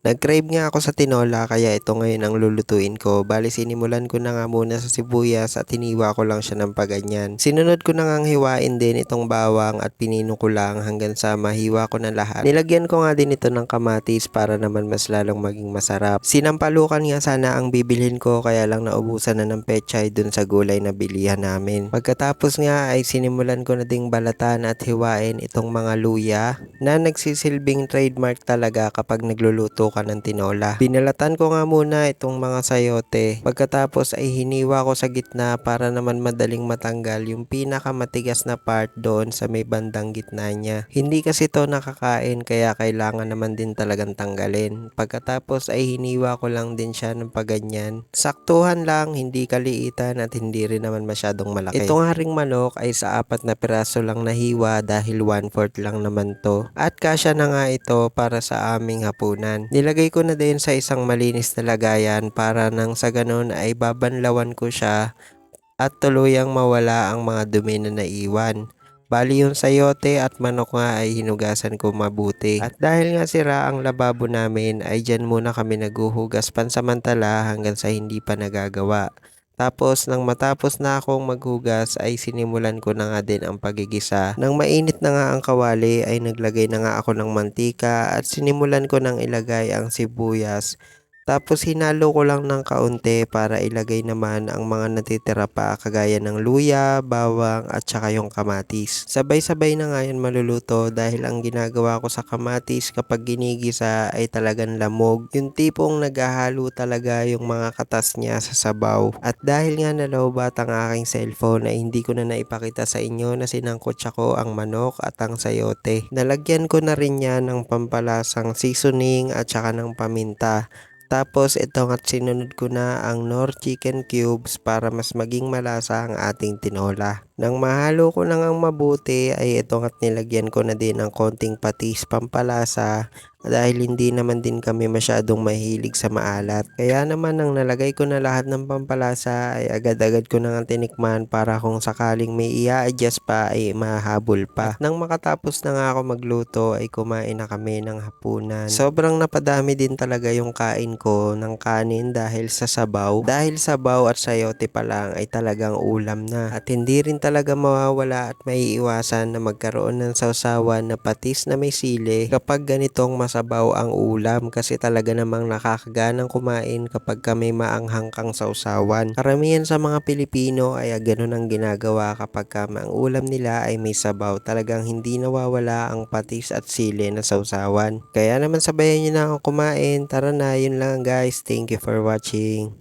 Nag-crave nga ako sa tinola kaya ito ngayon ang lulutuin ko. Bali sinimulan ko na nga muna sa sibuyas at hiniwa ko lang siya ng paganyan. Sinunod ko na ngang hiwain din itong bawang at pinino ko lang hanggang sa mahiwa ko na lahat. Nilagyan ko nga din ito ng kamatis para naman mas lalong maging masarap. Sinampalukan nga sana ang bibilhin ko kaya lang naubusan na ng pechay dun sa gulay na bilihan namin. Pagkatapos nga ay sinimulan ko na ding balatan at hiwain itong mga luya na nagsisilbing trademark talaga kapag nagluluto ka ng tinola. Binalatan ko nga muna itong mga sayote. Pagkatapos ay hiniwa ko sa gitna para naman madaling matanggal yung pinakamatigas na part doon sa may bandang gitna niya. Hindi kasi to nakakain kaya kailangan naman din talagang tanggalin. Pagkatapos ay hiniwa ko lang din siya ng paganyan. Saktuhan lang, hindi kaliitan at hindi rin naman masyadong malaki. Ito nga ring manok ay sa 4 na piraso lang nahiwa dahil 1/4 lang naman to. At kasya na nga ito para sa aming hapunan. Nilagay ko na din sa isang malinis na lagayan para nang sa ganun ay babanlawan ko siya at tuluyang mawala ang mga dumi na naiwan. Bali yung sayote at manok nga ay hinugasan ko mabuti. At dahil nga sira ang lababo namin ay dyan muna kami naguhugas pansamantala hanggang sa hindi pa nagagawa. Tapos nang matapos na akong maghugas ay sinimulan ko na nga din ang pagigisa. Nang mainit na nga ang kawali ay naglagay na nga ako ng mantika at sinimulan ko nang ilagay ang sibuyas. Tapos hinalo ko lang ng kaunti para ilagay naman ang mga natitira pa kagaya ng luya, bawang at saka yung kamatis. Sabay-sabay na nga yan maluluto dahil ang ginagawa ko sa kamatis kapag ginigisa ay talagang lamog. Yung tipong naghahalo talaga yung mga katas niya sa sabaw. At dahil nga nalowbat ang aking cellphone ay hindi ko na naipakita sa inyo na sinangkot ko ang manok at ang sayote. Nalagyan ko na rin yan ng pampalasang seasoning at saka ng paminta. Tapos ito at sinunod ko na ang Knorr chicken cubes para mas maging malasa ang ating tinola. Nang mahalo ko na ngang mabuti ay ito at nilagyan ko na din ng konting patis pampalasa dahil hindi naman din kami masyadong mahilig sa maalat. Kaya naman nang nalagay ko na lahat ng pampalasa ay agad-agad ko na nga tinikman para kung sakaling may i-adjust pa ay mahabol pa. At nang makatapos na nga ako magluto ay kumain na kami ng hapunan. Sobrang napadami din talaga yung kain ko ng kanin dahil sa sabaw. Dahil sabaw at sayote pa lang ay talagang ulam na. At hindi rin talaga mawawala at maiiwasan na magkaroon ng sausawan na patis na may sili kapag ganitong masabaw ang ulam kasi talaga namang nakakaganang kumain kapag kami maanghang kang sausawan. Karamihan sa mga Pilipino ay ganun ang ginagawa kapag ang ulam nila ay may sabaw. Talagang hindi nawawala ang patis at sili na sausawan. Kaya naman sabayan nyo na akong kumain. Tara na, yun lang guys. Thank you for watching.